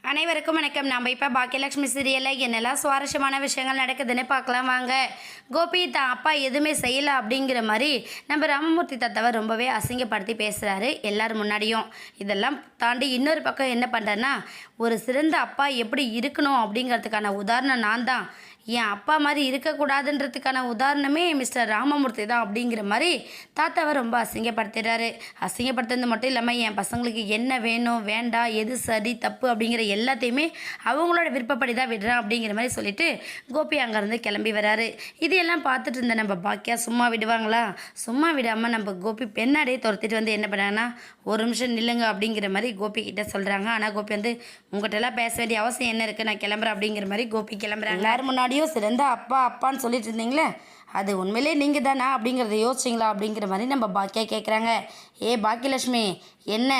அனைவருக்கும் வணக்கம். நம்ம இப்போ பாக்கியலட்சுமி சீரியலில் என்னெல்லாம் சுவாரஸ்யமான விஷயங்கள் நடக்குதுன்னு பார்க்கலாம் வாங்க. கோபி தான் அப்பா எதுவுமே செய்யலை அப்படிங்கிற மாதிரி நம்ம ராமமூர்த்தி தாத்தாவை ரொம்பவே அசிங்கப்படுத்தி பேசுகிறாரு எல்லாரும் முன்னாடியும். இதெல்லாம் தாண்டி இன்னொரு பக்கம் என்ன பண்ணுறேன்னா, ஒரு சிறந்த அப்பா எப்படி இருக்கணும் அப்படிங்கிறதுக்கான உதாரணம் நான் தான். என் அப்பா மாதிரி இருக்கக்கூடாதுன்றதுக்கான உதாரணமே மிஸ்டர் ராமமூர்த்தி தான் அப்படிங்கிற மாதிரி தாத்தாவை ரொம்ப அசிங்கப்படுத்திடுறாரு. அசிங்கப்படுத்துறது மட்டும் இல்லாமல் என் பசங்களுக்கு என்ன வேணும் வேண்டாம், எது சரி தப்பு அப்படிங்கிற எல்லாத்தையுமே அவங்களோட விருப்பப்படி தான் விடுறேன் அப்படிங்கிற மாதிரி சொல்லிட்டு கோபி அங்கேருந்து கிளம்பி வராரு. இதையெல்லாம் பார்த்துட்டு இருந்த நம்ம பாக்கியா சும்மா விடுவாங்களா? சும்மா விடாமல் நம்ம கோபி பெண்ணாடியே துரத்திட்டு வந்து என்ன பண்ணாங்கன்னா, ஒரு நிமிஷம் நில்லுங்க அப்படிங்கிற மாதிரி கோபி கிட்ட சொல்கிறாங்க. ஆனால் கோபி வந்து உங்கள்கிட்டலாம் பேச வேண்டிய அவசியம் என்ன இருக்குது, நான் கிளம்புறேன் அப்படிங்கிற மாதிரி கோபி கிளம்புறாங்க. எல்லாரும் முன்னாடி சிறந்த அப்பா அப்பான்னு சொல்லிட்டு இருந்தீங்களே, அது உண்மையிலே நீங்கள் தானா அப்படிங்கிறத யோசிச்சிங்களா அப்படிங்கிற மாதிரி நம்ம பாக்கியா கேட்குறாங்க. ஏ பாக்கியலட்சுமி, என்ன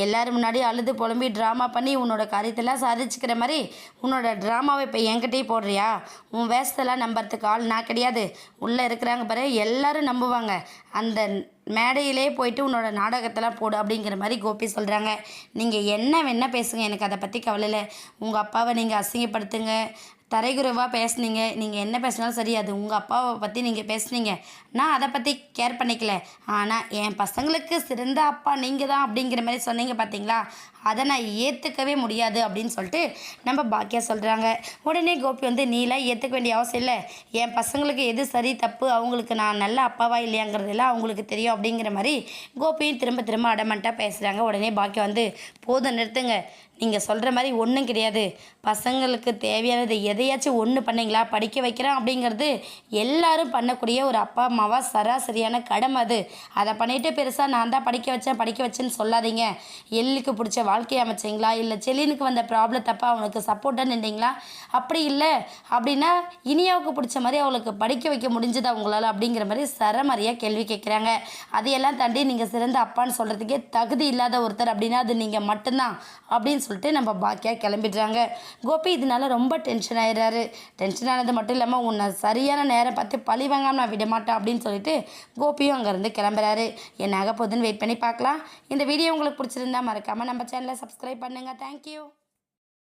எல்லோரும் முன்னாடி அழுது புலம்பி ட்ராமா பண்ணி உன்னோட காரியத்தெல்லாம் சாதிச்சுக்கிற மாதிரி உன்னோட ட்ராமாவை இப்போ என்கிட்டயே போடுறியா? உன் வேஷத்தெல்லாம் நம்புறதுக்கு ஆள் நான் கிடையாது. உள்ளே இருக்கிறாங்க பாரு, எல்லோரும் நம்புவாங்க. அந்த மேடையிலே போயிட்டு உன்னோட நாடகத்தெல்லாம் போடு அப்படிங்கிற மாதிரி கோபி சொல்கிறாங்க. நீங்கள் என்ன வேணால் பேசுங்க, எனக்கு அதை பற்றி கவலை இல்லை. உங்கள் அப்பாவை நீங்கள் அசிங்கப்படுத்துங்க, தரைகுறைவாக பேசுனீங்க, நீங்கள் என்ன பேசினாலும் சரி, அது உங்கள் அப்பாவை பற்றி நீங்கள் பேசுனீங்க, நான் அதை பற்றி கேர் பண்ணிக்கல. ஆனால் என் பசங்களுக்கு சிறந்த அப்பா நீங்கள் தான் அப்படிங்கிற மாதிரி சொன்னீங்க பார்த்தீங்களா, அதை நான் ஏற்றுக்கவே முடியாது அப்படின்னு சொல்லிட்டு நம்ம பாக்கியா சொல்கிறாங்க. உடனே கோபி வந்து நீலாம் ஏற்றுக்க வேண்டிய அவசியம் இல்லை, என் பசங்களுக்கு எது சரி தப்பு, அவங்களுக்கு நான் நல்ல அப்பாவா இல்லையாங்கிறதெல்லாம் அவங்களுக்கு தெரியும் அப்படிங்கிற மாதிரி கோபியும் திரும்ப திரும்ப அடமெண்ட்டாக பேசுகிறாங்க. உடனே பாக்கியா வந்து போதும் நிறுத்துங்க, நீங்கள் சொல்கிற மாதிரி ஒன்றும் கிடையாது. பசங்களுக்கு தேவையானது எதையாச்சும் ஒன்று பண்ணிங்களா? படிக்க வைக்கிறேன் அப்படிங்கிறது எல்லாரும் பண்ணக்கூடிய ஒரு அப்பா அம்மாவாக சராசரியான கடமை அது. அதை பண்ணிவிட்டு பெருசாக நான் தான் படிக்க வச்சேன்னு சொல்லாதீங்க. எள்ளுக்கு பிடிச்ச வாழ்க்கையை அமைச்சிங்களா, இல்லை செல்லினுக்கு வந்த ப்ராப்ளம் தப்பா அவனுக்கு சப்போர்ட்டாக நின்றீங்களா? அப்படி இல்லை அப்படின்னா இனியாவுக்கு பிடிச்ச மாதிரி அவளுக்கு படிக்க வைக்க முடிஞ்சதா உங்களால் அப்படிங்கிற மாதிரி சரமாரியாக கேள்வி கேட்குறாங்க. அதையெல்லாம் தாண்டி நீங்கள் சிறந்த அப்பான்னு சொல்கிறதுக்கே தகுதி இல்லாத ஒருத்தர் அப்படின்னா அது நீங்கள் மட்டும்தான் அப்படின்னு சொல்லிட்டு நம்ம பாக்கியா கிளம்பிடுறாங்க. கோபி இதனால ரொம்ப டென்ஷன் ஆயிடுறாரு. டென்ஷன் ஆனது மட்டும் இல்லாமல் உன்னை சரியான நேரம் பார்த்து பழி வாங்காமல் நான் விட மாட்டேன் அப்படின்னு சொல்லிட்டு கோபியும் அங்கேருந்து கிளம்புறாரு. என்ன ஆக போகுதுன்னு வெயிட் பண்ணி பார்க்கலாம். இந்த வீடியோ உங்களுக்கு பிடிச்சிருந்தா மறக்காமல் நம்ம சேனலை சப்ஸ்கிரைப் பண்ணுங்கள். தேங்க்யூ.